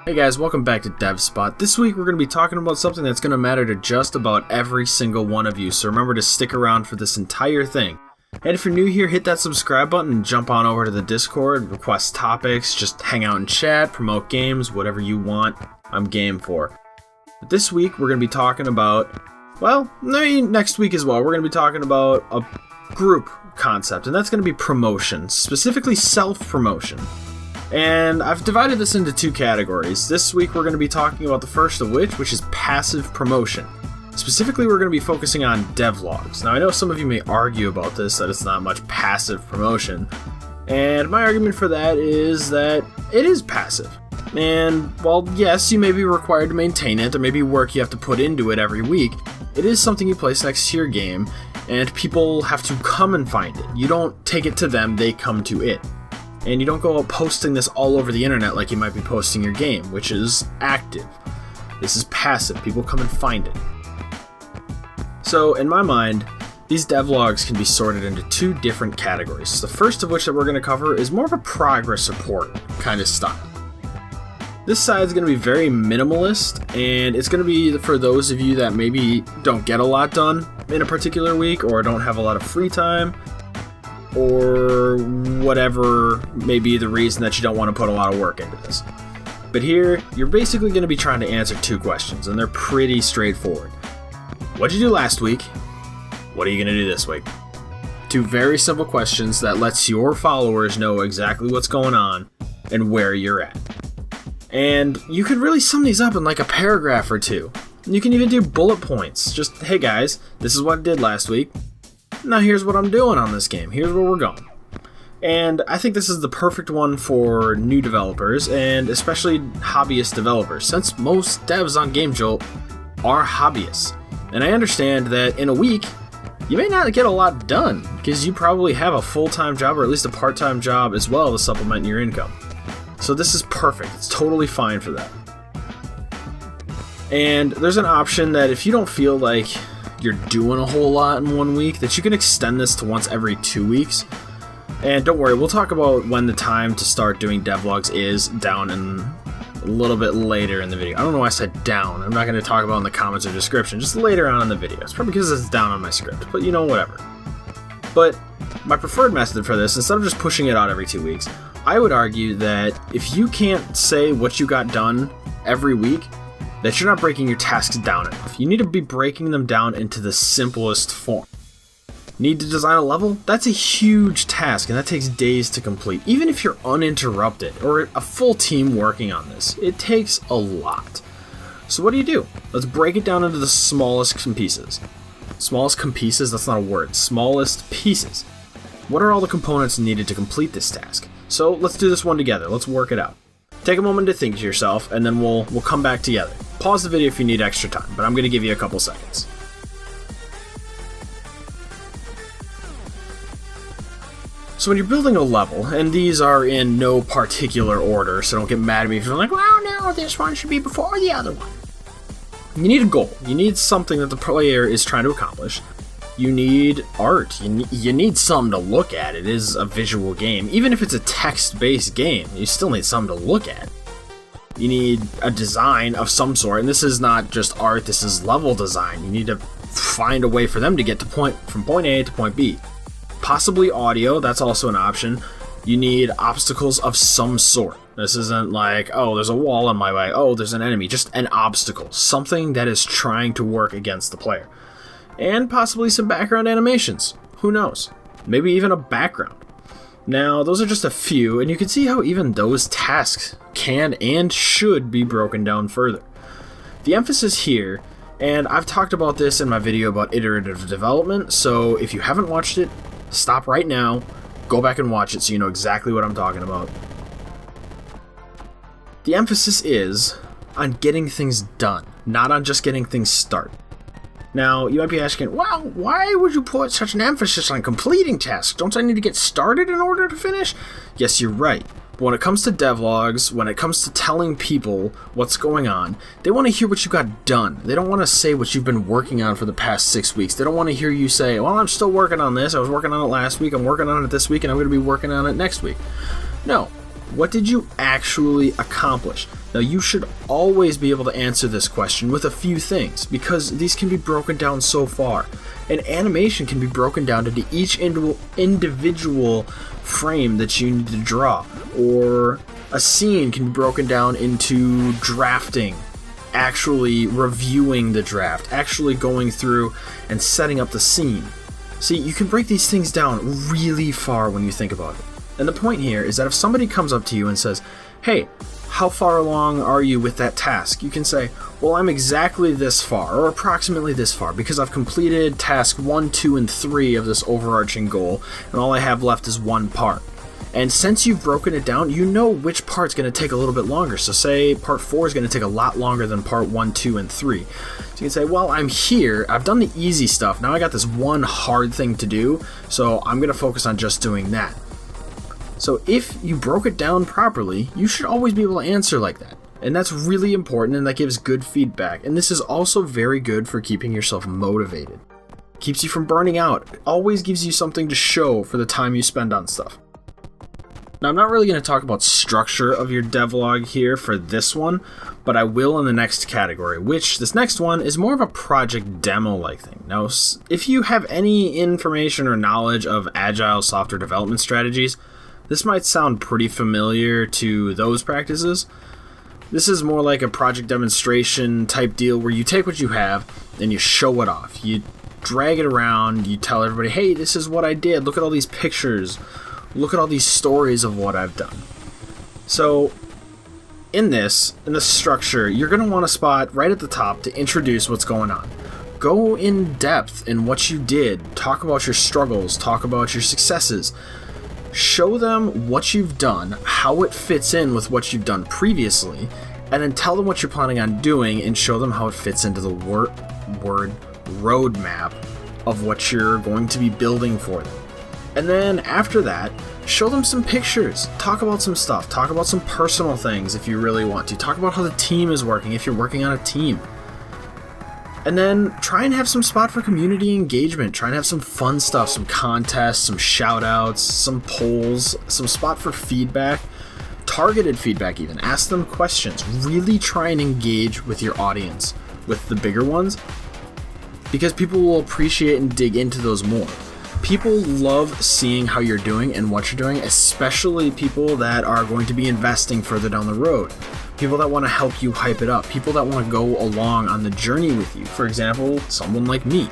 Hey guys, welcome back to DevSpot. This week we're going to be talking about something that's going to matter to just about every single one of you, so remember to stick around for this entire thing. And if you're new here, hit that subscribe button and jump on over to the Discord, request topics, just hang out and chat, promote games, whatever you want, I'm game for. But this week we're going to be talking about, well, maybe next week as well, we're going to be talking about a group concept, and that's going to be promotion, specifically self-promotion. And I've divided this into two categories. This week we're going to be talking about the first of which is passive promotion. Specifically, we're going to be focusing on devlogs. Now, I know some of you may argue about this, that it's not much passive promotion. And my argument for that is that it is passive. And while, yes, you may be required to maintain it, there may be work you have to put into it every week, it is something you place next to your game, and people have to come and find it. You don't take it to them, they come to it. And you don't go out posting this all over the internet like you might be posting your game, which is active. This is passive. People come and find it. So, in my mind, these devlogs can be sorted into two different categories. The first of which that we're going to cover is more of a progress report kind of style. This side is going to be very minimalist, and it's going to be for those of you that maybe don't get a lot done in a particular week or don't have a lot of free time, or whatever may be the reason that you don't want to put a lot of work into this. But here, you're basically going to be trying to answer two questions, and they're pretty straightforward. What'd you do last week? What are you going to do this week? Two very simple questions that lets your followers know exactly what's going on and where you're at. And you could really sum these up in like a paragraph or two. You can even do bullet points. Just, hey guys, this is what I did last week. Now here's what I'm doing on this game. Here's where we're going. And I think this is the perfect one for new developers, and especially hobbyist developers, since most devs on GameJolt are hobbyists. And I understand that in a week, you may not get a lot done, because you probably have a full-time job, or at least a part-time job as well to supplement your income. So this is perfect. It's totally fine for that. And there's an option that if you don't feel like you're doing a whole lot in 1 week, that you can extend this to once every 2 weeks. And don't worry, we'll talk about when the time to start doing devlogs is down in a little bit later in the video. I don't know why I said down. I'm not going to talk about in the comments or description, just later on in the video. It's probably because it's down on my script, but you know, whatever. But my preferred method for this, instead of just pushing it out every 2 weeks, I would argue that if you can't say what you got done every week, that you're not breaking your tasks down enough. You need to be breaking them down into the simplest form. Need to design a level? That's a huge task, and that takes days to complete. Even if you're uninterrupted, or a full team working on this, it takes a lot. So what do? Let's break it down into the smallest pieces. Smallest pieces? That's not a word. Smallest pieces. What are all the components needed to complete this task? So let's do this one together. Let's work it out. Take a moment to think to yourself, and then we'll come back together. Pause the video if you need extra time, but I'm going to give you a couple seconds. So when you're building a level, and these are in no particular order, so don't get mad at me if you're like, well, no, this one should be before the other one. You need a goal. You need something that the player is trying to accomplish. You need art. You need something to look at. It is a visual game. Even if it's a text-based game, you still need something to look at. You need a design of some sort, and this is not just art, this is level design. You need to find a way for them to get to from point A to point B. Possibly audio, that's also an option. You need obstacles of some sort. This isn't like, oh, there's a wall in my way, oh, there's an enemy. Just an obstacle. Something that is trying to work against the player. And possibly some background animations. Who knows? Maybe even a background. Now, those are just a few, and you can see how even those tasks can and should be broken down further. The emphasis here, and I've talked about this in my video about iterative development, so if you haven't watched it, stop right now, go back and watch it so you know exactly what I'm talking about. The emphasis is on getting things done, not on just getting things started. Now, you might be asking, well, why would you put such an emphasis on completing tasks? Don't I need to get started in order to finish? Yes, you're right. But when it comes to devlogs, when it comes to telling people what's going on, they want to hear what you got done. They don't want to say what you've been working on for the past 6 weeks. They don't want to hear you say, well, I'm still working on this. I was working on it last week. I'm working on it this week, and I'm going to be working on it next week. No. What did you actually accomplish? Now, you should always be able to answer this question with a few things, because these can be broken down so far. An animation can be broken down into each individual frame that you need to draw, or a scene can be broken down into drafting, actually reviewing the draft, actually going through and setting up the scene. See, you can break these things down really far when you think about it. And the point here is that if somebody comes up to you and says, hey, how far along are you with that task? You can say, well, I'm exactly this far, or approximately this far, because I've completed task 1, 2, and 3 of this overarching goal, and all I have left is one part. And since you've broken it down, you know which part's going to take a little bit longer. So say part 4 is going to take a lot longer than part 1, 2, and 3. So you can say, well, I'm here, I've done the easy stuff, now I got this one hard thing to do, so I'm going to focus on just doing that. So if you broke it down properly, you should always be able to answer like that. And that's really important, and that gives good feedback. And this is also very good for keeping yourself motivated. Keeps you from burning out. It always gives you something to show for the time you spend on stuff. Now, I'm not really going to talk about structure of your devlog here for this one, but I will in the next category, which this next one is more of a project demo-like thing. Now, if you have any information or knowledge of agile software development strategies, this might sound pretty familiar to those practices. This is more like a project demonstration type deal where you take what you have and you show it off. You drag it around, you tell everybody, hey, this is what I did, look at all these pictures, look at all these stories of what I've done. So in the structure, you're going to want a spot right at the top to introduce what's going on. Go in depth in what you did, talk about your struggles, talk about your successes. Show them what you've done, how it fits in with what you've done previously, and then tell them what you're planning on doing and show them how it fits into the word roadmap of what you're going to be building for them. And then after that, show them some pictures, talk about some stuff, talk about some personal things if you really want to, talk about how the team is working if you're working on a team. And then try and have some spot for community engagement. Try and have some fun stuff, some contests, some shout outs, some polls, some spot for feedback, targeted feedback even. Ask them questions. Really try and engage with your audience, with the bigger ones, because people will appreciate and dig into those more. People love seeing how you're doing and what you're doing, especially people that are going to be investing further down the road. People that want to help you hype it up. People that want to go along on the journey with you. For example, someone like me.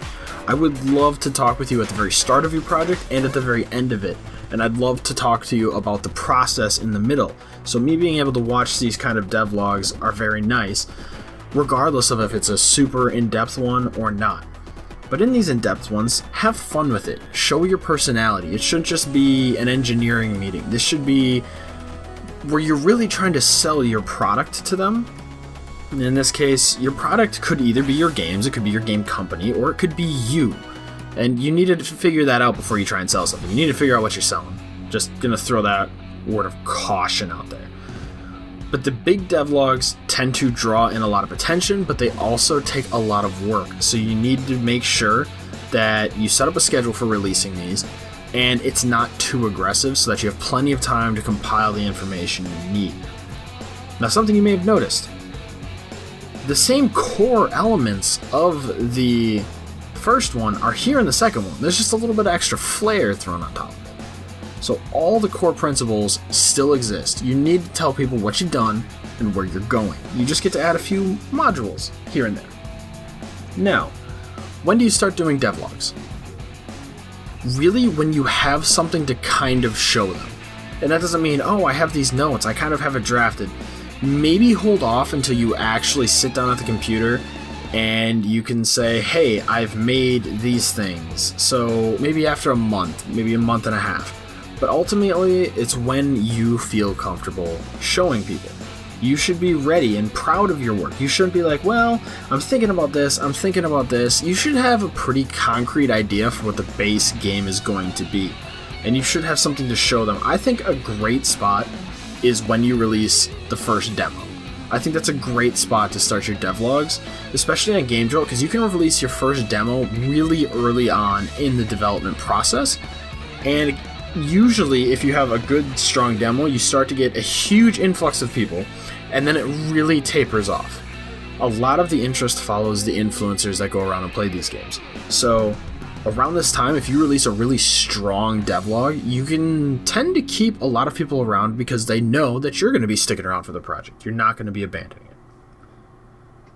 I would love to talk with you at the very start of your project and at the very end of it. And I'd love to talk to you about the process in the middle. So me being able to watch these kind of devlogs are very nice, regardless of if it's a super in-depth one or not. But in these in-depth ones, have fun with it. Show your personality. It shouldn't just be an engineering meeting. This should be where you're really trying to sell your product to them. In this case, your product could either be your games, it could be your game company, or it could be you. And you need to figure that out before you try and sell something. You need to figure out what you're selling. Just gonna throw that word of caution out there. But the big devlogs tend to draw in a lot of attention, but they also take a lot of work. So you need to make sure that you set up a schedule for releasing these, and it's not too aggressive so that you have plenty of time to compile the information you need. Now, something you may have noticed. The same core elements of the first one are here in the second one. There's just a little bit of extra flair thrown on top of it. So all the core principles still exist. You need to tell people what you've done and where you're going. You just get to add a few modules here and there. Now, when do you start doing devlogs? Really, when you have something to kind of show them. And that doesn't mean, oh, I have these notes, I kind of have it drafted. Maybe hold off until you actually sit down at the computer and you can say, hey, I've made these things. So maybe after a month, maybe a month and a half. But ultimately, it's when you feel comfortable showing people. You should be ready and proud of your work. You shouldn't be like, well, I'm thinking about this, I'm thinking about this. You should have a pretty concrete idea for what the base game is going to be. And you should have something to show them. I think a great spot is when you release the first demo. I think that's a great spot to start your devlogs, especially on Game Jolt, because you can release your first demo really early on in the development process. And usually if you have a good strong demo, you start to get a huge influx of people, and then it really tapers off. A lot of the interest follows the influencers that go around and play these games. So around this time, if you release a really strong devlog, you can tend to keep a lot of people around because they know that you're going to be sticking around for the project. You're not going to be abandoning it.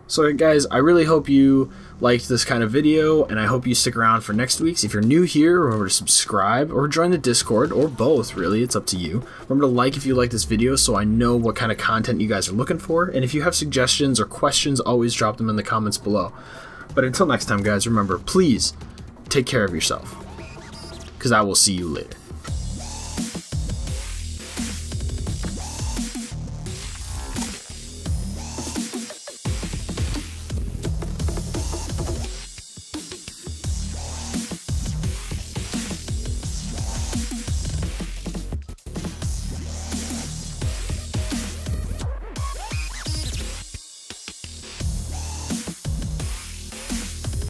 So guys, I really hope you liked this kind of video, and I hope you stick around for next week's. If you're new here, remember to subscribe or join the Discord, or both, really, it's up to you. Remember to like if you like this video so I know what kind of content you guys are looking for, and if you have suggestions or questions, always drop them in the comments below. But until next time, guys, remember, please take care of yourself, because I will see you later.